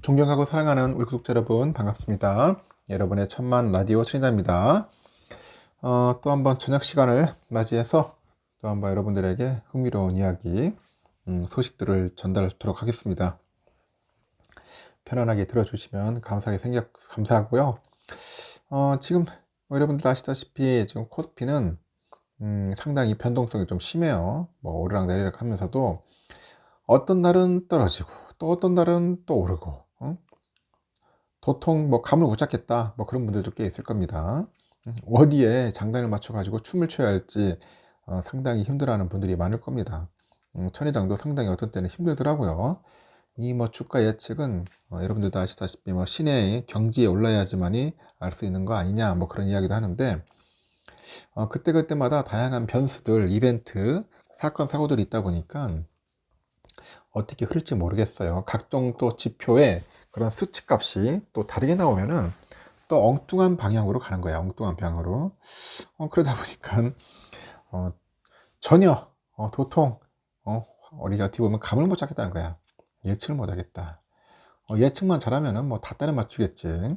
존경하고 사랑하는 우리 구독자 여러분 반갑습니다. 여러분의 천만 라디오 친구입니다. 또 한번 저녁 시간을 맞이해서 또 한번 여러분들에게 흥미로운 이야기, 소식들을 전달하도록 하겠습니다. 편안하게 들어주시면 감사하고요. 지금 여러분들 아시다시피 지금 코스피는 상당히 변동성이 좀 심해요. 뭐 오르락내리락 하면서도 어떤 날은 떨어지고 또 어떤 날은 또 오르고, 도통 뭐 감을 못 잡겠다, 뭐 그런 분들도 꽤 있을 겁니다. 어디에 장단을 맞춰 가지고 춤을 춰야 할지 상당히 힘들어하는 분들이 많을 겁니다. 천혜장도 상당히 어떤 때는 힘들더라고요. 이 뭐 주가 예측은 여러분들도 아시다시피 뭐 시내의 경지에 올라야지만이 알 수 있는 거 아니냐, 뭐 그런 이야기도 하는데, 그때그때마다 다양한 변수들, 이벤트, 사건 사고들이 있다 보니까 어떻게 흐를지 모르겠어요. 각종 또 지표에 그런 수치값이 또 다르게 나오면은 또 엉뚱한 방향으로 가는 거야. 엉뚱한 방향으로. 그러다 보니까 어, 전혀 도통 우리가 어떻게 보면 감을 못 잡겠다는 거야. 예측을 못 하겠다. 예측만 잘하면은 뭐 다 따라 맞추겠지.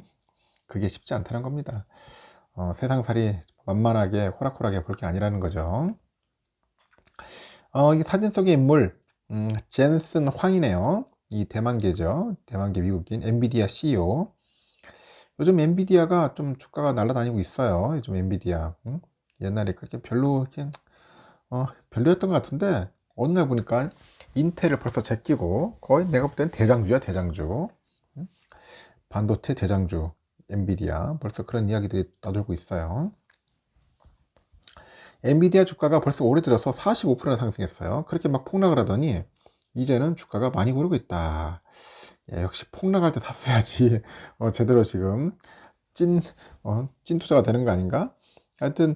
그게 쉽지 않다는 겁니다. 세상살이 만만하게 호락호락하게 볼 게 아니라는 거죠. 이 사진 속의 인물, 젠슨 황이네요. 이 대만계죠. 대만계 미국인 엔비디아 CEO. 요즘 엔비디아가 좀 주가가 날아다니고 있어요. 요즘 엔비디아. 옛날에 그렇게 별로였던 것 같은데, 어느 날 보니까 인텔을 벌써 제끼고 거의 내가 볼 땐 대장주야, 대장주. 응? 반도체 대장주 엔비디아. 벌써 그런 이야기들이 떠돌고 있어요. 엔비디아 주가가 벌써 올해 들어서 45%나 상승했어요. 그렇게 막 폭락을 하더니 이제는 주가가 많이 오르고 있다. 역시 폭락할 때 샀어야지 제대로 지금 찐, 찐 투자가 되는 거 아닌가? 하여튼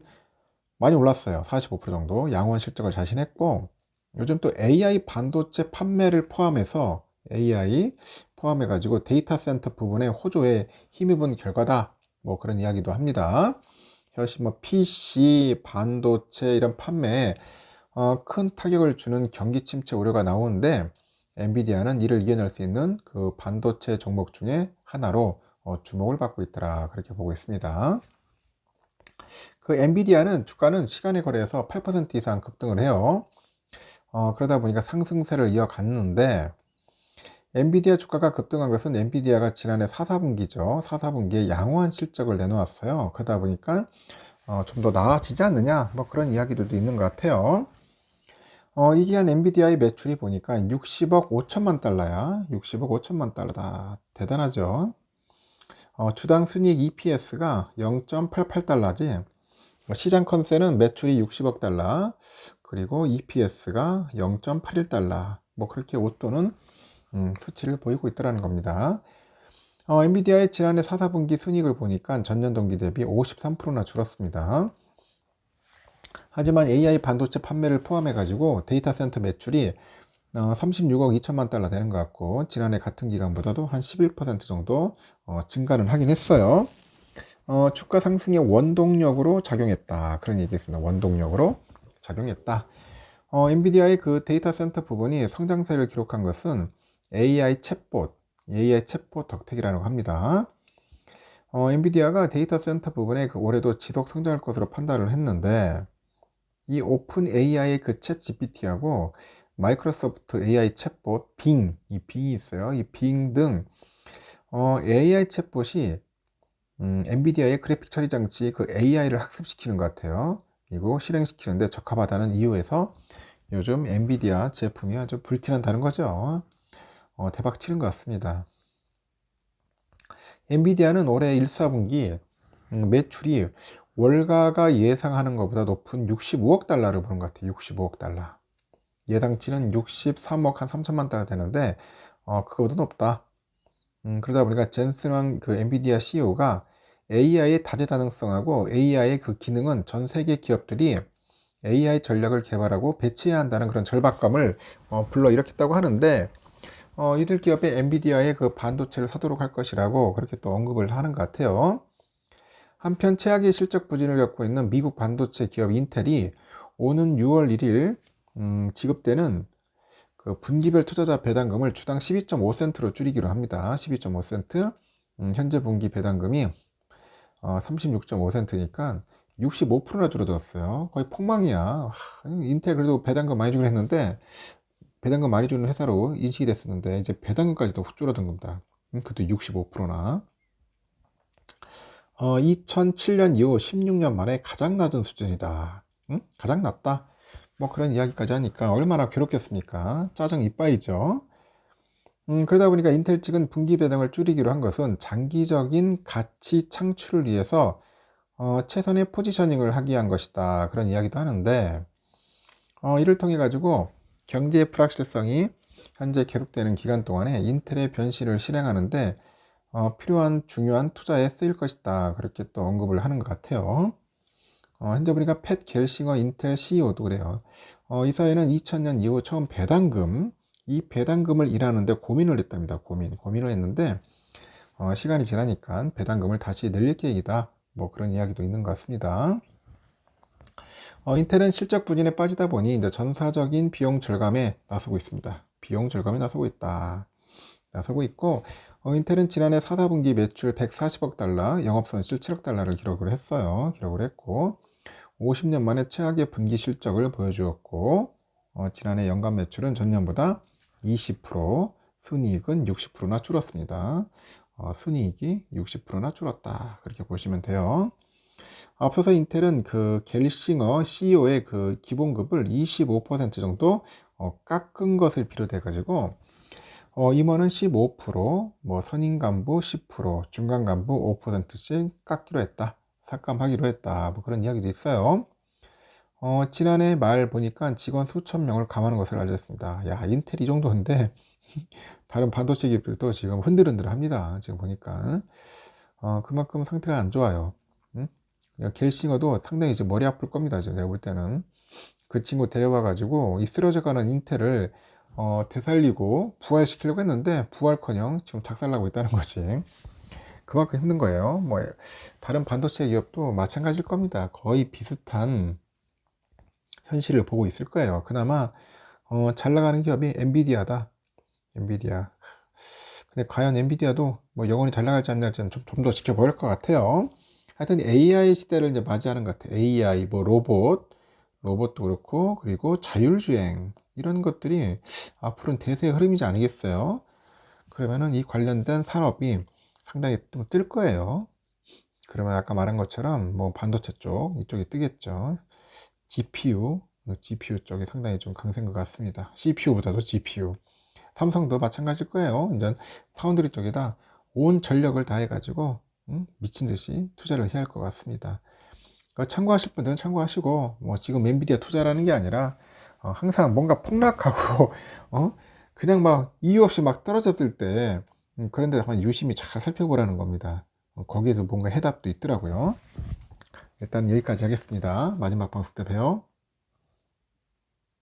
많이 올랐어요. 45% 정도 양호한 실적을 자신했고, 요즘 또 AI 반도체 판매를 포함해서 AI 포함해 가지고 데이터 센터 부분에 호조에 힘입은 결과다, 뭐 그런 이야기도 합니다. 역시 뭐 PC 반도체 이런 판매에 큰 타격을 주는 경기 침체 우려가 나오는데, 엔비디아는 이를 이겨낼 수 있는 그 반도체 종목 중에 하나로 주목을 받고 있더라, 그렇게 보고 있습니다. 그 엔비디아는 주가는 시간의 거래에서 8% 이상 급등을 해요. 그러다 보니까 상승세를 이어갔는데, 엔비디아 주가가 급등한 것은 엔비디아가 지난해 4사분기죠. 4사분기에 양호한 실적을 내놓았어요. 그러다 보니까 좀 더 나아지지 않느냐, 뭐 그런 이야기들도 있는 것 같아요. 이 기간 엔비디아의 매출이 보니까 60억 5천만 달러야. 60억 5천만 달러다. 대단하죠. 주당 순이익 EPS가 0.88달러지. 시장 컨센은 매출이 60억 달러, 그리고 EPS가 0.81달러. 뭐 그렇게 웃도는 수치를 보이고 있다는 겁니다. 엔비디아의 지난해 4사분기 순이익을 보니까 전년 동기 대비 53%나 줄었습니다. 하지만 AI 반도체 판매를 포함해 가지고 데이터 센터 매출이 36억 2천만 달러 되는 것 같고, 지난해 같은 기간보다도 한 11% 정도 증가는 하긴 했어요. 주가 상승의 원동력으로 작용했다, 그런 얘기했습니다. 원동력으로 작용했다. 엔비디아의 그 데이터 센터 부분이 성장세를 기록한 것은 AI 챗봇 덕택이라고 합니다. 엔비디아가 데이터 센터 부분에 그 올해도 지속 성장할 것으로 판단을 했는데, 이 오픈 AI의 그 챗 GPT하고 마이크로소프트 AI 챗봇 이 빙이 있어요. 이 빙 등 AI 챗봇이 엔비디아의 그래픽 처리 장치 그 AI를 학습시키는 것 같아요. 그리고 실행시키는데 적합하다는 이유에서 요즘 엔비디아 제품이 아주 불티난다는 거죠. 대박 치는 것 같습니다. 엔비디아는 올해 1사분기 매출이 월가가 예상하는 것보다 높은 65억 달러를 보는 것 같아요. 65억 달러. 예상치는 63억 한 3천만 달러 되는데, 그거보다 높다. 그러다 보니까 젠슨 그 엔비디아 CEO가 AI의 다재다능성하고 AI의 그 기능은 전 세계 기업들이 AI 전략을 개발하고 배치해야 한다는 그런 절박감을 불러일으켰다고 하는데, 이들 기업이 엔비디아의 그 반도체를 사도록 할 것이라고 그렇게 또 언급을 하는 것 같아요. 한편 최악의 실적 부진을 겪고 있는 미국 반도체 기업 인텔이 오는 6월 1일 지급되는 그 분기별 투자자 배당금을 주당 12.5센트로 줄이기로 합니다. 12.5센트. 현재 분기 배당금이 36.5센트니까 65%나 줄어들었어요. 거의 폭망이야. 인텔 그래도 배당금 많이 주긴 했는데 배당금 많이 주는 회사로 인식이 됐었는데 이제 배당금까지도 훅 줄어든 겁니다. 그것도 65%나. 2007년 이후 16년 만에 가장 낮은 수준이다. 가장 낮다. 뭐 그런 이야기까지 하니까 얼마나 괴롭겠습니까? 짜증 이빠이죠. 그러다 보니까 인텔 측은 분기 배당을 줄이기로 한 것은 장기적인 가치 창출을 위해서 최선의 포지셔닝을 하기 위한 것이다. 그런 이야기도 하는데 이를 통해 가지고 경제의 불확실성이 현재 계속되는 기간 동안에 인텔의 변신을 실행하는데 필요한 중요한 투자에 쓰일 것이다. 그렇게 또 언급을 하는 것 같아요. 현재 보니까 팻 겔싱어 인텔 CEO도 그래요. 이 사회는 2000년 이후 처음 이 배당금을 일하는데 고민을 했답니다. 고민을 했는데 시간이 지나니까 배당금을 다시 늘릴 계획이다. 뭐 그런 이야기도 있는 것 같습니다. 인텔은 실적 부진에 빠지다 보니 이제 전사적인 비용 절감에 나서고 있습니다. 비용 절감에 나서고 있다. 나서고 있고 인텔은 지난해 4분기 매출 140억 달러, 영업손실 7억 달러를 기록을 했어요. 기록을 했고 50년 만에 최악의 분기 실적을 보여주었고 지난해 연간 매출은 전년보다 20%, 순이익은 60%나 줄었습니다. 순이익이 60%나 줄었다. 그렇게 보시면 돼요. 앞서서 인텔은 그 겔싱어 CEO의 그 기본급을 25% 정도 깎은 것을 비롯해 가지고 임원은 15%, 뭐 선임 간부 10%, 중간 간부 5%씩 깎기로 했다. 삭감하기로 했다. 뭐 그런 이야기도 있어요. 지난해 말 보니까 직원 수천 명을 감하는 것을 알렸습니다. 야, 인텔 이 정도인데 다른 반도체 기업들도 지금 흔들흔들합니다. 지금 보니까 그만큼 상태가 안 좋아요. 겔싱어도 상당히 이제 머리 아플 겁니다. 제가 볼 때는 그 친구 데려와 가지고 이 쓰러져가는 인텔을 되살리고 부활시키려고 했는데 부활커녕 지금 작살나고 있다는 거지. 그만큼 힘든 거예요. 뭐 다른 반도체 기업도 마찬가지일 겁니다. 거의 비슷한 현실을 보고 있을 거예요. 그나마 잘 나가는 기업이 엔비디아다. 엔비디아. 근데 과연 엔비디아도 뭐 영원히 잘 나갈지 안 나갈지는 좀 더 지켜봐야 할 것 같아요. 하여튼 AI 시대를 이제 맞이하는 것 같아요. AI, 뭐 로봇도 그렇고, 그리고 자율주행 이런 것들이 앞으로는 대세의 흐름이지 않겠어요? 그러면은 이 관련된 산업이 상당히 좀 뜰 거예요. 그러면 아까 말한 것처럼 뭐 반도체 쪽 이쪽이 뜨겠죠. GPU 쪽이 상당히 좀 강세인 것 같습니다. CPU보다도 GPU. 삼성도 마찬가지일 거예요. 이제 파운드리 쪽에다 온 전력을 다해가지고 미친 듯이 투자를 해야 할 것 같습니다. 참고하실 분들은 참고하시고 뭐 지금 엔비디아 투자라는 게 아니라 항상 뭔가 폭락하고 그냥 막 이유 없이 막 떨어졌을 때 그런데 한번 유심히 잘 살펴보라는 겁니다. 거기에서 뭔가 해답도 있더라고요. 일단 여기까지 하겠습니다. 마지막 방송 때 봬요.